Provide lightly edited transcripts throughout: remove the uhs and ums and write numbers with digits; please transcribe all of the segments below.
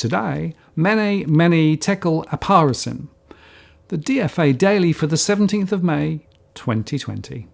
Today, many tekel aparisin. The DFA Daily for the 17th of May, 2020.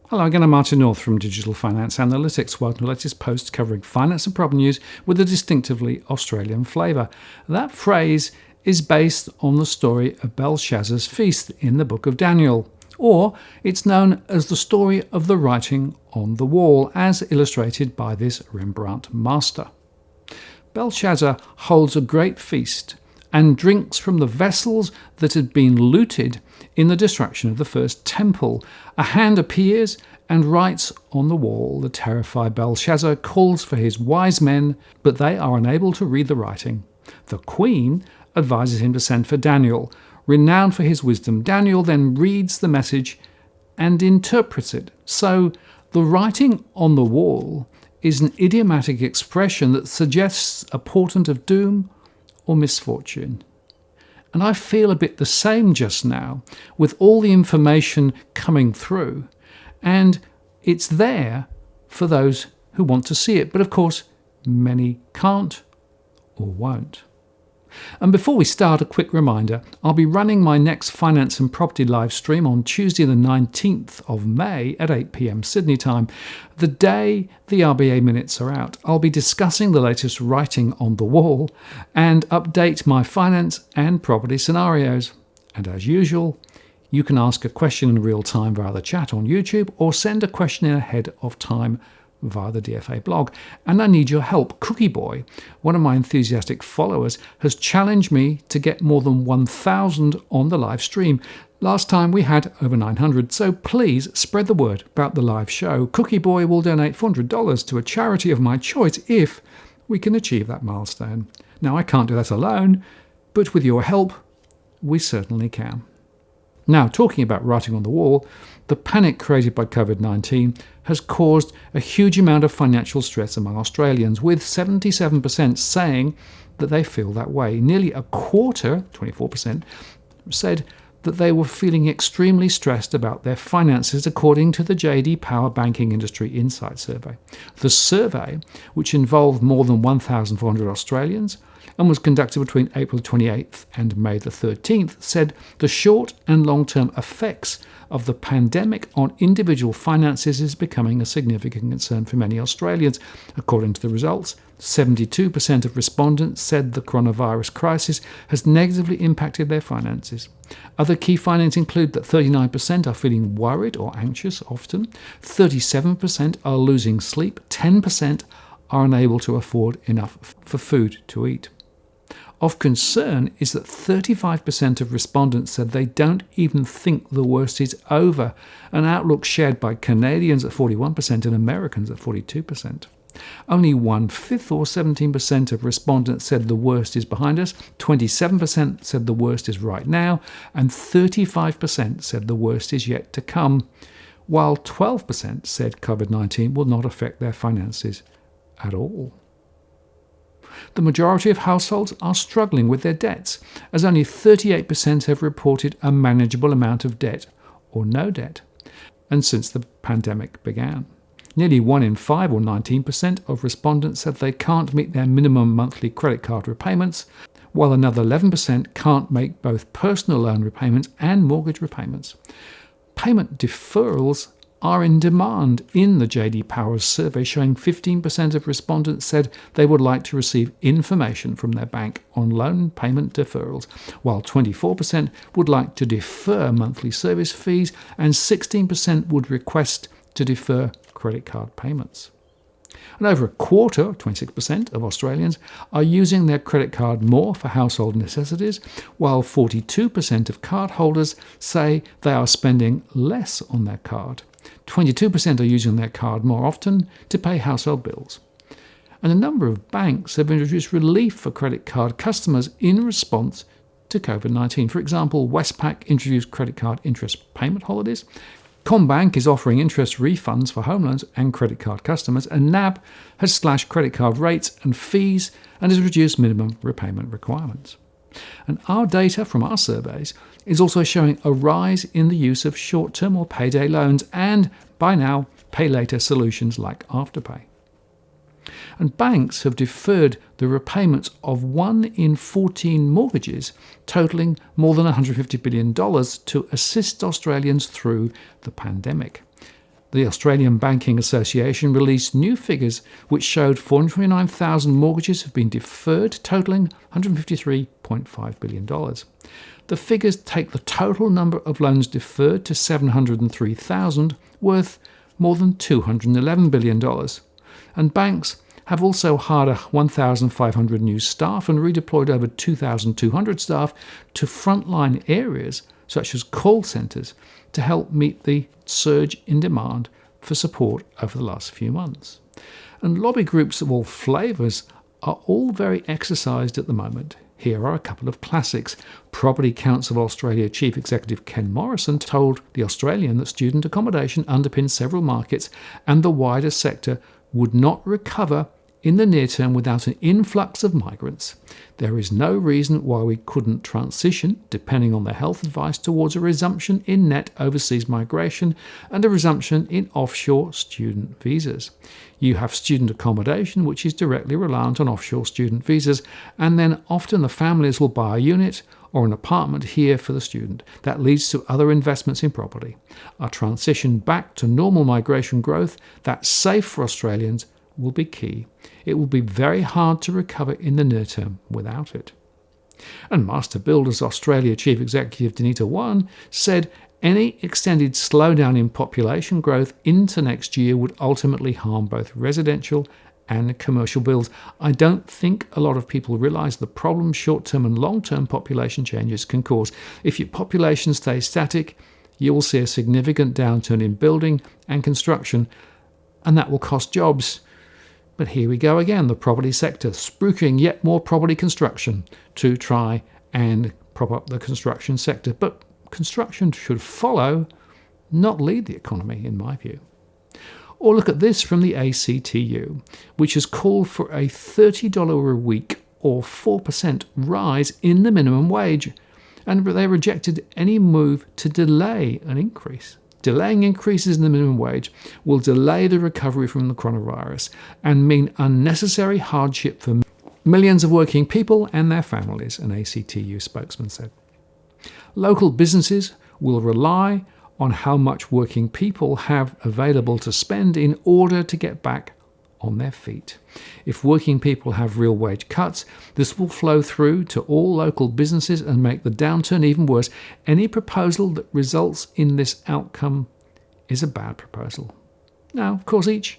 Hello again, I'm Martin North from Digital Finance Analytics. Welcome to the latest post covering finance and property news with a distinctively Australian flavour. That phrase is based on the story of Belshazzar's feast in the book of Daniel, or it's known as the story of the writing on the wall, as illustrated by this Rembrandt master. Belshazzar holds a great feast and drinks from the vessels that had been looted in the destruction of the first temple. A hand appears and writes on the wall. The terrified Belshazzar calls for his wise men, but they are unable to read the writing. The queen advises him to send for Daniel, renowned for his wisdom. Daniel then reads the message and interprets it. So the writing on the wall is an idiomatic expression that suggests a portent of doom or misfortune. And I feel a bit the same just now with all the information coming through, and it's there for those who want to see it, but of course many can't or won't. And before we start, a quick reminder, I'll be running my next finance and property live stream on Tuesday the 19th of May at 8 p.m. Sydney time. The day the RBA minutes are out, I'll be discussing the latest writing on the wall and update my finance and property scenarios. And as usual, you can ask a question in real time via the chat on YouTube or send a question in ahead of time via the DFA blog. And I need your help. Cookie Boy, one of my enthusiastic followers, has challenged me to get more than 1,000 on the live stream. Last time we had over 900, so please spread the word about the live show. Cookie Boy will donate $400 to a charity of my choice if we can achieve that milestone. Now, I can't do that alone, but with your help, we certainly can. Now, talking about writing on the wall, the panic created by COVID-19 has caused a huge amount of financial stress among Australians, with 77% saying that they feel that way. Nearly a quarter, 24%, said that they were feeling extremely stressed about their finances, according to the JD Power Banking Industry Insight Survey. The survey, which involved more than 1,400 Australians and was conducted between April 28th and May the 13th, said the short and long-term effects of the pandemic on individual finances is becoming a significant concern for many Australians. According to the results, 72% of respondents said the coronavirus crisis has negatively impacted their finances. Other key findings include that 39% are feeling worried or anxious often, 37% are losing sleep, 10% are unable to afford enough for food to eat. Of concern is that 35% of respondents said they don't even think the worst is over, an outlook shared by Canadians at 41% and Americans at 42%. Only 1/5 or 17% of respondents said the worst is behind us, 27% said the worst is right now, and 35% said the worst is yet to come, while 12% said COVID-19 will not affect their finances at all. The majority of households are struggling with their debts, as only 38% have reported a manageable amount of debt or no debt, and since the pandemic began. Nearly 1 in 5 or 19% of respondents said they can't meet their minimum monthly credit card repayments, while another 11% can't make both personal loan repayments and mortgage repayments. Payment deferrals are in demand in the JD Power survey, showing 15% of respondents said they would like to receive information from their bank on loan payment deferrals, while 24% would like to defer monthly service fees and 16% would request to defer credit card payments. And over a quarter, 26% of Australians, are using their credit card more for household necessities, while 42% of cardholders say they are spending less on their card. 22% are using their card more often to pay household bills. And a number of banks have introduced relief for credit card customers in response to COVID-19. For example, Westpac introduced credit card interest payment holidays. Combank is offering interest refunds for home loans and credit card customers, and NAB has slashed credit card rates and fees and has reduced minimum repayment requirements. And our data from our surveys is also showing a rise in the use of short-term or payday loans and, by now, pay-later solutions like Afterpay. And banks have deferred the repayments of 1 in 14 mortgages, totalling more than $150 billion to assist Australians through the pandemic. The Australian Banking Association released new figures which showed 429,000 mortgages have been deferred, totalling $153.5 billion. The figures take the total number of loans deferred to 703,000, worth more than $211 billion. And banks have also hired 1,500 new staff and redeployed over 2,200 staff to frontline areas such as call centres to help meet the surge in demand for support over the last few months. And lobby groups of all flavours are all very exercised at the moment. Here are a couple of classics. Property Council of Australia Chief Executive Ken Morrison told The Australian that student accommodation underpins several markets and the wider sector would not recover in the near term without an influx of migrants. There is no reason why we couldn't transition, depending on the health advice, towards a resumption in net overseas migration and a resumption in offshore student visas. You have student accommodation, which is directly reliant on offshore student visas, and then often the families will buy a unit or an apartment here for the student. That leads to other investments in property. A transition back to normal migration growth that's safe for Australians will be key. It will be very hard to recover in the near term without it. And Master Builders Australia Chief Executive Denita Wan said any extended slowdown in population growth into next year would ultimately harm both residential and commercial builds. I don't think a lot of people realise the problem short-term and long-term population changes can cause. If your population stays static, you will see a significant downturn in building and construction, and that will cost jobs. But here we go again, the property sector spruiking yet more property construction to try and prop up the construction sector. But construction should follow, not lead the economy, in my view. Or look at this from the ACTU, which has called for a $30 a week or 4% rise in the minimum wage, and they rejected any move to delay an increase. Delaying increases in the minimum wage will delay the recovery from the coronavirus and mean unnecessary hardship for millions of working people and their families, an ACTU spokesman said. Local businesses will rely on how much working people have available to spend in order to get back on their feet. If working people have real wage cuts, this will flow through to all local businesses and make the downturn even worse. Any proposal that results in this outcome is a bad proposal. Now, of course, each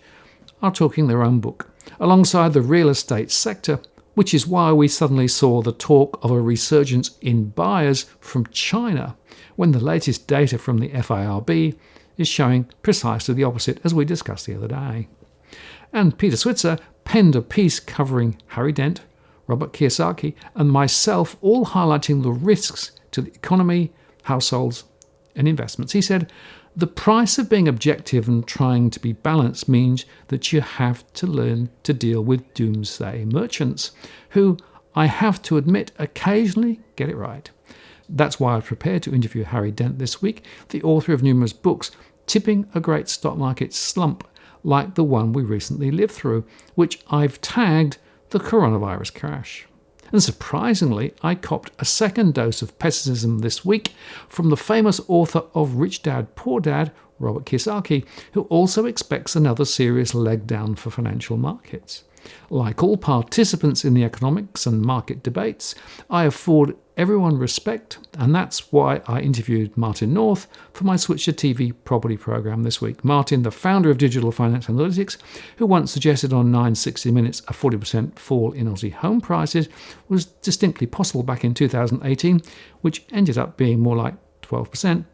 are talking their own book, alongside the real estate sector, which is why we suddenly saw the talk of a resurgence in buyers from China, when the latest data from the FIRB is showing precisely the opposite, as we discussed the other day. And Peter Switzer penned a piece covering Harry Dent, Robert Kiyosaki, and myself, all highlighting the risks to the economy, households, and investments. He said, the price of being objective and trying to be balanced means that you have to learn to deal with doomsday merchants, who, I have to admit, occasionally get it right. That's why I've prepared to interview Harry Dent this week, the author of numerous books, tipping a great stock market slump like the one we recently lived through, which I've tagged the coronavirus crash. And surprisingly, I copped a second dose of pessimism this week from the famous author of Rich Dad, Poor Dad, Robert Kiyosaki, who also expects another serious leg down for financial markets. Like all participants in the economics and market debates, I afford everyone respect, and that's why I interviewed Martin North for my Switch to TV property program this week. Martin, the founder of Digital Finance Analytics, who once suggested on 960 Minutes a 40% fall in Aussie home prices was distinctly possible back in 2018, which ended up being more like 12%,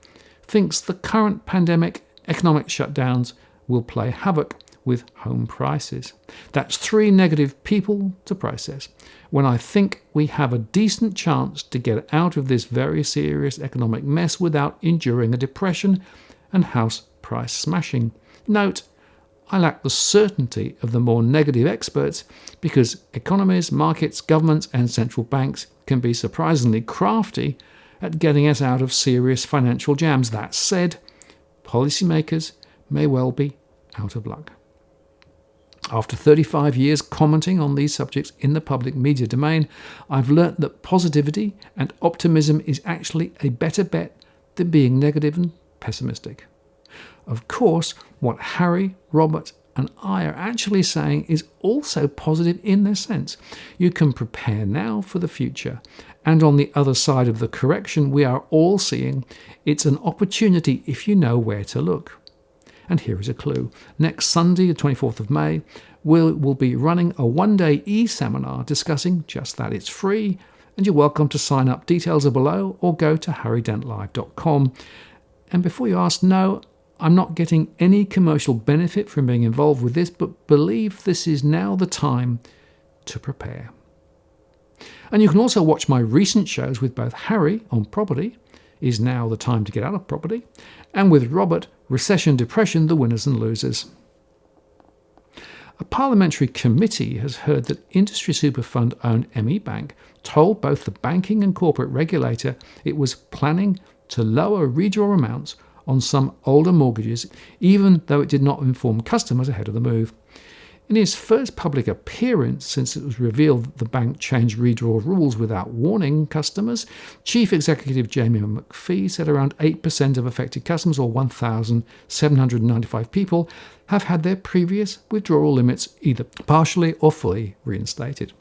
thinks the current pandemic economic shutdowns will play havoc with home prices. That's 3 negative people to process. When I think we have a decent chance to get out of this very serious economic mess without enduring a depression, and house price smashing. Note, I lack the certainty of the more negative experts because economies, markets, governments and central banks can be surprisingly crafty at getting us out of serious financial jams. That said, policymakers may well be out of luck. After 35 years commenting on these subjects in the public media domain, I've learnt that positivity and optimism is actually a better bet than being negative and pessimistic. Of course, what Harry, Robert and I are actually saying is also positive in this sense. You can prepare now for the future. And on the other side of the correction we are all seeing, it's an opportunity if you know where to look. And here is a clue. Next Sunday, the 24th of May, we'll be running a one-day e-seminar discussing just that. It's free, and you're welcome to sign up. Details are below, or go to harrydentlive.com. And before you ask, no, I'm not getting any commercial benefit from being involved with this, but believe this is now the time to prepare. And you can also watch my recent shows with both Harry on property, Is Now the Time to Get Out of Property, and with Robert, Recession, Depression, The Winners and Losers. A parliamentary committee has heard that industry super fund-owned ME Bank told both the banking and corporate regulator it was planning to lower redraw amounts on some older mortgages, even though it did not inform customers ahead of the move. In his first public appearance since it was revealed that the bank changed redraw rules without warning customers, Chief Executive Jamie McPhee said around 8% of affected customers, or 1,795 people, have had their previous withdrawal limits either partially or fully reinstated.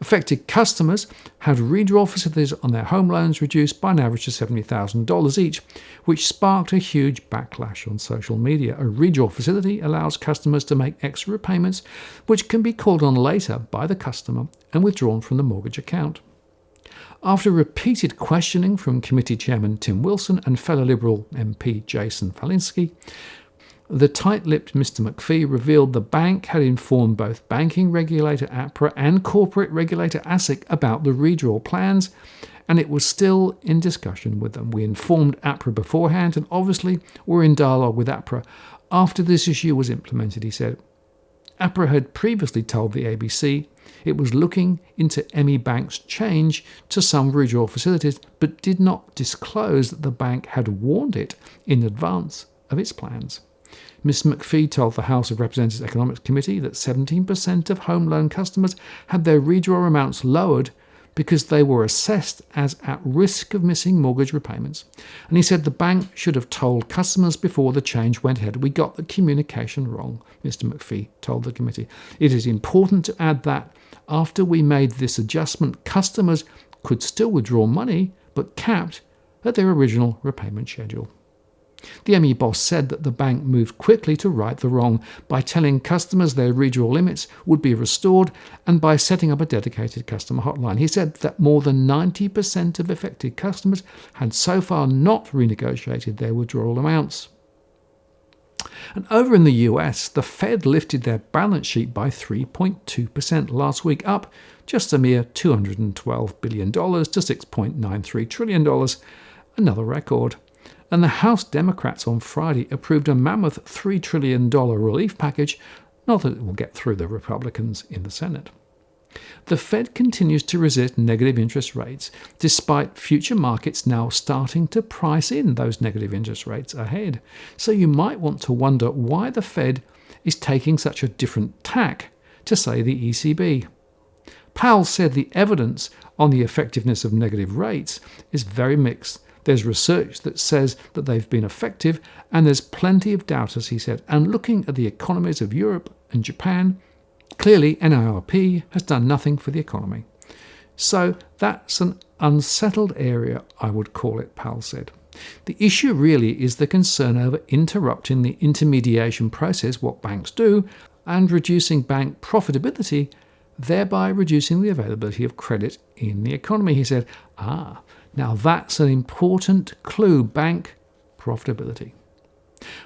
Affected customers had redraw facilities on their home loans reduced by an average of $70,000 each, which sparked a huge backlash on social media. A redraw facility allows customers to make extra repayments, which can be called on later by the customer and withdrawn from the mortgage account. After repeated questioning from Committee Chairman Tim Wilson and fellow Liberal MP Jason Falinski, the tight-lipped Mr. McPhee revealed the bank had informed both banking regulator APRA and corporate regulator ASIC about the redraw plans, and it was still in discussion with them. We informed APRA beforehand and obviously were in dialogue with APRA after this issue was implemented, he said. APRA had previously told the ABC it was looking into ME Bank's change to some redraw facilities, but did not disclose that the bank had warned it in advance of its plans. Ms. McPhee told the House of Representatives Economics Committee that 17% of home loan customers had their redraw amounts lowered because they were assessed as at risk of missing mortgage repayments. And he said the bank should have told customers before the change went ahead. We got the communication wrong, Mr. McPhee told the committee. It is important to add that after we made this adjustment, customers could still withdraw money, but capped at their original repayment schedule. The ME boss said that the bank moved quickly to right the wrong by telling customers their redraw limits would be restored and by setting up a dedicated customer hotline. He said that more than 90% of affected customers had so far not renegotiated their withdrawal amounts. And over in the US, the Fed lifted their balance sheet by 3.2% last week, up just a mere $212 billion to $6.93 trillion, another record. And the House Democrats on Friday approved a mammoth $3 trillion relief package, not that it will get through the Republicans in the Senate. The Fed continues to resist negative interest rates, despite future markets now starting to price in those negative interest rates ahead. So you might want to wonder why the Fed is taking such a different tack to, say, the ECB. Powell said the evidence on the effectiveness of negative rates is very mixed. There's research that says that they've been effective, and there's plenty of doubters, he said. And looking at the economies of Europe and Japan, clearly NIRP has done nothing for the economy. So that's an unsettled area, I would call it, Powell said. The issue really is the concern over interrupting the intermediation process, what banks do, and reducing bank profitability, thereby reducing the availability of credit in the economy. He said, now that's an important clue, bank profitability.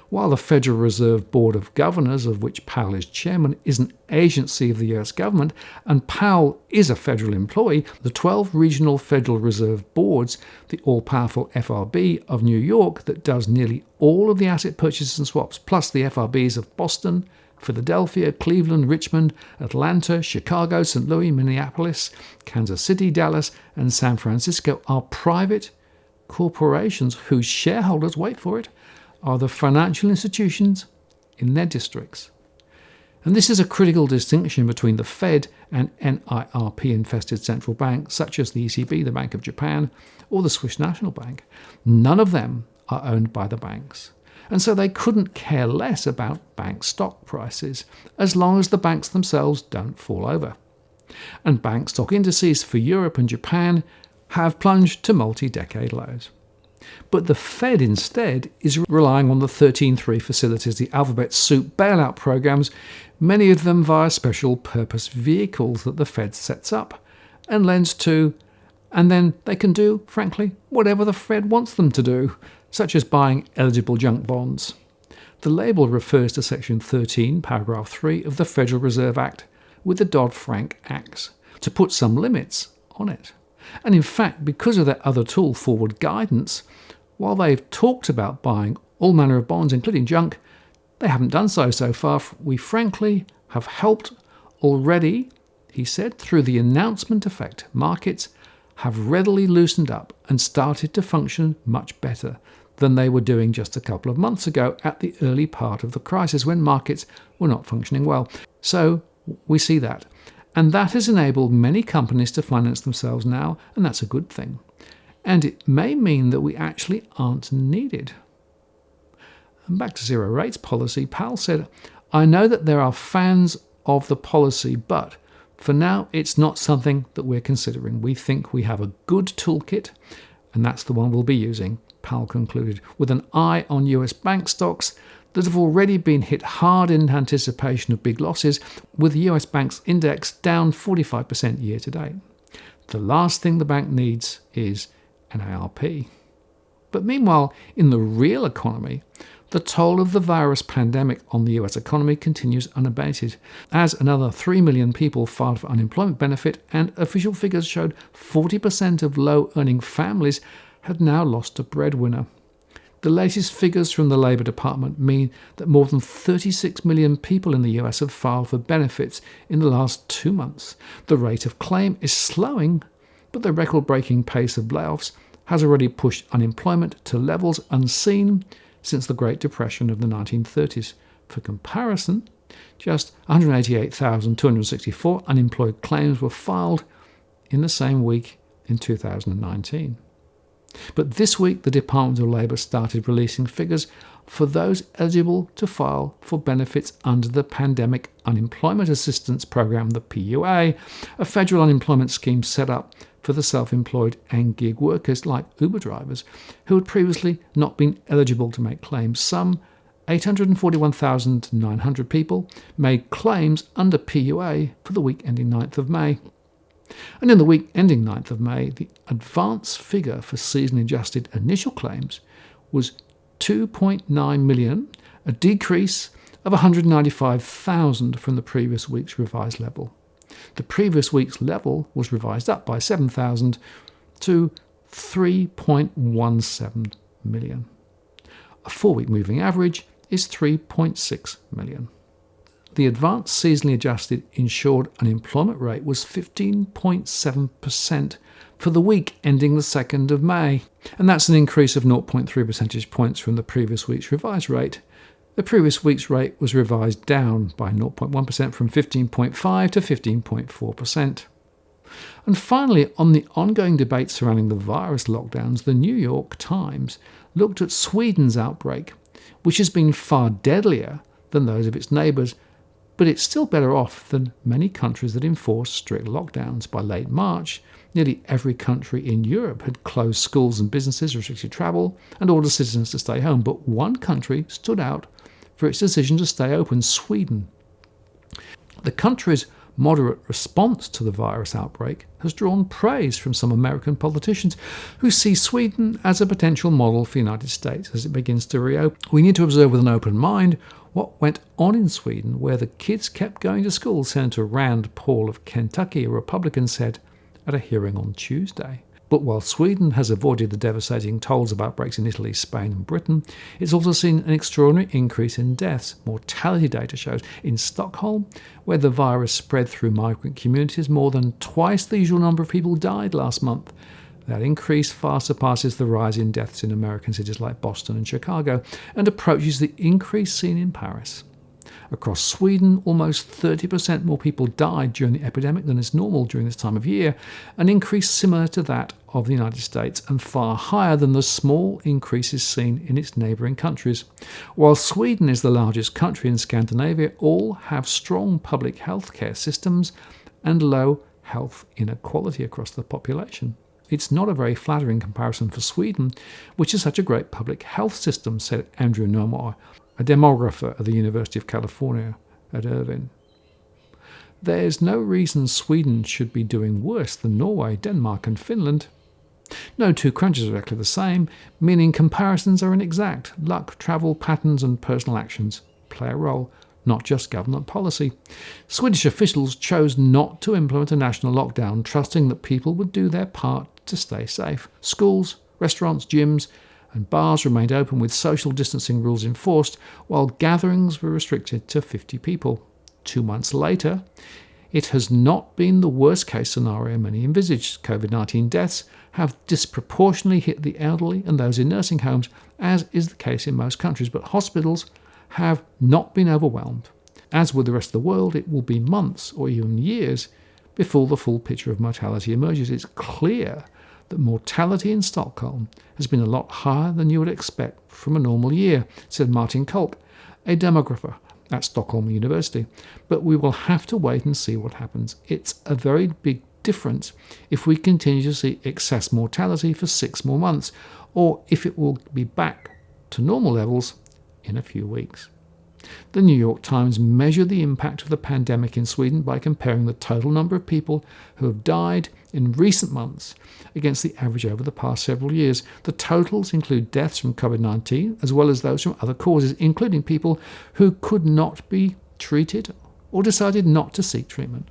While the Federal Reserve Board of Governors, of which Powell is chairman, is an agency of the US government, and Powell is a federal employee, the 12 regional Federal Reserve boards, the all-powerful FRB of New York that does nearly all of the asset purchases and swaps, plus the FRBs of Boston, Philadelphia, Cleveland, Richmond, Atlanta, Chicago, St. Louis, Minneapolis, Kansas City, Dallas, and San Francisco, are private corporations whose shareholders, wait for it, are the financial institutions in their districts. And this is a critical distinction between the Fed and NIRP-infested central banks, such as the ECB, the Bank of Japan, or the Swiss National Bank. None of them are owned by the banks. And so they couldn't care less about bank stock prices, as long as the banks themselves don't fall over. And bank stock indices for Europe and Japan have plunged to multi-decade lows. But the Fed instead is relying on the 13.3 facilities, the alphabet soup bailout programs, many of them via special purpose vehicles that the Fed sets up and lends to, and then they can do, frankly, whatever the Fed wants them to do, such as buying eligible junk bonds. The label refers to Section 13, Paragraph 3 of the Federal Reserve Act with the Dodd-Frank Acts, to put some limits on it. And in fact, because of their other tool, forward guidance, while they've talked about buying all manner of bonds, including junk, they haven't done so far. We frankly have helped already, he said, through the announcement effect. Markets have readily loosened up and started to function much better than they were doing just a couple of months ago at the early part of the crisis when markets were not functioning well. So we see that. And that has enabled many companies to finance themselves now, and that's a good thing. And it may mean that we actually aren't needed. And back to zero rates policy, Powell said, "I know that there are fans of the policy, but for now it's not something that we're considering. We think we have a good toolkit, and that's the one we'll be using," Powell concluded, with an eye on US bank stocks that have already been hit hard in anticipation of big losses, with the US Bank's index down 45% year to date. The last thing the bank needs is an ARP. But meanwhile, in the real economy, the toll of the virus pandemic on the US economy continues unabated, as another 3 million people filed for unemployment benefit, and official figures showed 40% of low-earning families had now lost a breadwinner. The latest figures from the Labour Department mean that more than 36 million people in the US have filed for benefits in the last 2 months. The rate of claim is slowing, but the record-breaking pace of layoffs has already pushed unemployment to levels unseen since the Great Depression of the 1930s. For comparison, just 188,264 unemployed claims were filed in the same week in 2019. But this week, the Department of Labour started releasing figures for those eligible to file for benefits under the Pandemic Unemployment Assistance Programme, the PUA, a federal unemployment scheme set up for the self-employed and gig workers like Uber drivers who had previously not been eligible to make claims. Some 841,900 people made claims under PUA for the week ending 9th of May. And in the week ending 9th of May, the advance figure for season-adjusted initial claims was 2.9 million, a decrease of 195,000 from the previous week's revised level. The previous week's level was revised up by 7,000 to 3.17 million. A 4-week moving average is 3.6 million. The advanced seasonally adjusted insured unemployment rate was 15.7% for the week ending the 2nd of May, and that's an increase of 0.3 percentage points from the previous week's revised rate. The previous week's rate was revised down by 0.1% from 15.5 to 15.4%. And finally, on the ongoing debate surrounding the virus lockdowns, the New York Times looked at Sweden's outbreak, which has been far deadlier than those of its neighbours, but it's still better off than many countries that enforce strict lockdowns. By late March, nearly every country in Europe had closed schools and businesses, restricted travel, and ordered citizens to stay home. But one country stood out for its decision to stay open: Sweden. The country's moderate response to the virus outbreak has drawn praise from some American politicians who see Sweden as a potential model for the United States as it begins to reopen. We need to observe with an open mind what went on in Sweden, where the kids kept going to school, Senator Rand Paul of Kentucky, a Republican, said at a hearing on Tuesday. But while Sweden has avoided the devastating tolls of outbreaks in Italy, Spain and Britain, it's also seen an extraordinary increase in deaths. Mortality data shows in Stockholm, where the virus spread through migrant communities, more than twice the usual number of people died last month. That increase far surpasses the rise in deaths in American cities like Boston and Chicago and approaches the increase seen in Paris. Across Sweden, almost 30% more people died during the epidemic than is normal during this time of year, an increase similar to that of the United States and far higher than the small increases seen in its neighbouring countries. While Sweden is the largest country in Scandinavia, all have strong public health care systems and low health inequality across the population. It's not a very flattering comparison for Sweden, which is such a great public health system, said Andrew Nomar, a demographer at the University of California at Irvine. There's no reason Sweden should be doing worse than Norway, Denmark and Finland. No two countries are exactly the same, meaning comparisons are inexact. Luck, travel patterns and personal actions play a role, not just government policy. Swedish officials chose not to implement a national lockdown, trusting that people would do their part to stay safe. Schools, restaurants, gyms and bars remained open with social distancing rules enforced, while gatherings were restricted to 50 people. 2 months later, it has not been the worst-case scenario many envisaged. COVID-19 deaths have disproportionately hit the elderly and those in nursing homes, as is the case in most countries, but hospitals have not been overwhelmed. As with the rest of the world, it will be months or even years before the full picture of mortality emerges. It's clear that mortality in Stockholm has been a lot higher than you would expect from a normal year, said Martin Kolk, a demographer at Stockholm University. But we will have to wait and see what happens. It's a very big difference if we continue to see excess mortality for 6 more months, or if it will be back to normal levels in a few weeks. The New York Times measured the impact of the pandemic in Sweden by comparing the total number of people who have died in recent months against the average over the past several years. The totals include deaths from COVID-19 as well as those from other causes, including people who could not be treated or decided not to seek treatment.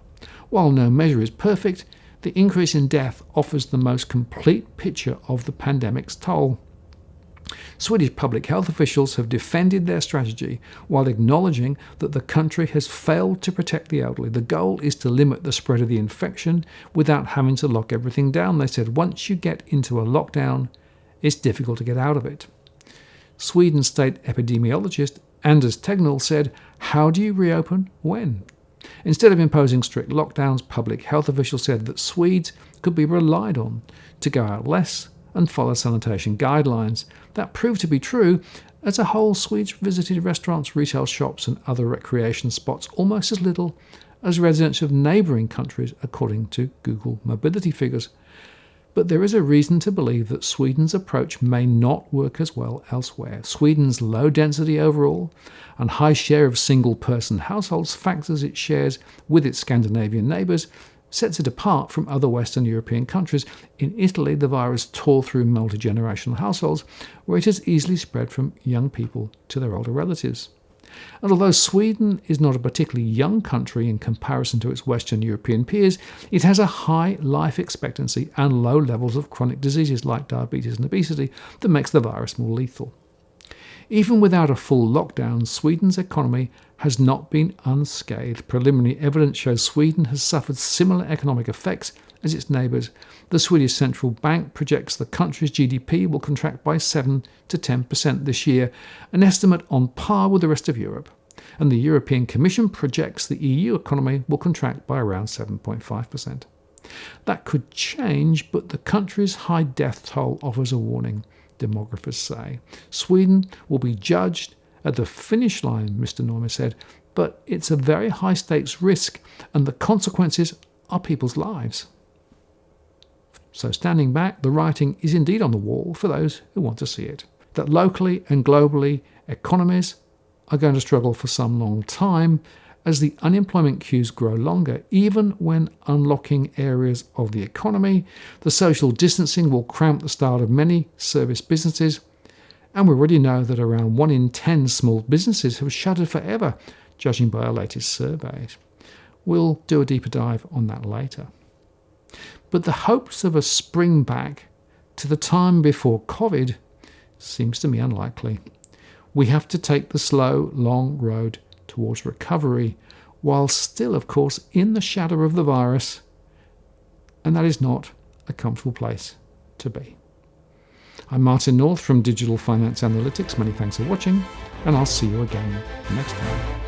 While no measure is perfect, the increase in death offers the most complete picture of the pandemic's toll. Swedish public health officials have defended their strategy while acknowledging that the country has failed to protect the elderly. The goal is to limit the spread of the infection without having to lock everything down. They said once you get into a lockdown, it's difficult to get out of it. Sweden state epidemiologist Anders Tegnell said, "How do you reopen? When?" Instead of imposing strict lockdowns, public health officials said that Swedes could be relied on to go out less and follow sanitation guidelines. That proved to be true. As a whole, Swedes visited restaurants, retail shops and other recreation spots almost as little as residents of neighbouring countries, according to Google mobility figures. But there is a reason to believe that Sweden's approach may not work as well elsewhere. Sweden's low density overall and high share of single-person households, factors it shares with its Scandinavian neighbours, sets it apart from other Western European countries. In Italy, the virus tore through multi-generational households, where it has easily spread from young people to their older relatives. And although Sweden is not a particularly young country in comparison to its Western European peers, it has a high life expectancy and low levels of chronic diseases like diabetes and obesity that makes the virus more lethal. Even without a full lockdown, Sweden's economy has not been unscathed. Preliminary evidence shows Sweden has suffered similar economic effects as its neighbours. The Swedish Central Bank projects the country's GDP will contract by 7 to 10% this year, an estimate on par with the rest of Europe. And the European Commission projects the EU economy will contract by around 7.5%. That could change, but the country's high death toll offers a warning, demographers say. Sweden will be judged at the finish line, Mr. Norman said, but it's a very high stakes risk and the consequences are people's lives. So standing back, the writing is indeed on the wall for those who want to see it. That locally and globally, economies are going to struggle for some long time, as the unemployment queues grow longer, even when unlocking areas of the economy. The social distancing will cramp the start of many service businesses, and we already know that around 1 in 10 small businesses have shuttered forever, judging by our latest surveys. We'll do a deeper dive on that later. But the hopes of a spring back to the time before COVID seems to me unlikely. We have to take the slow, long road towards recovery, while still, of course, in the shadow of the virus, and that is not a comfortable place to be. I'm Martin North from Digital Finance Analytics. Many thanks for watching, and I'll see you again next time.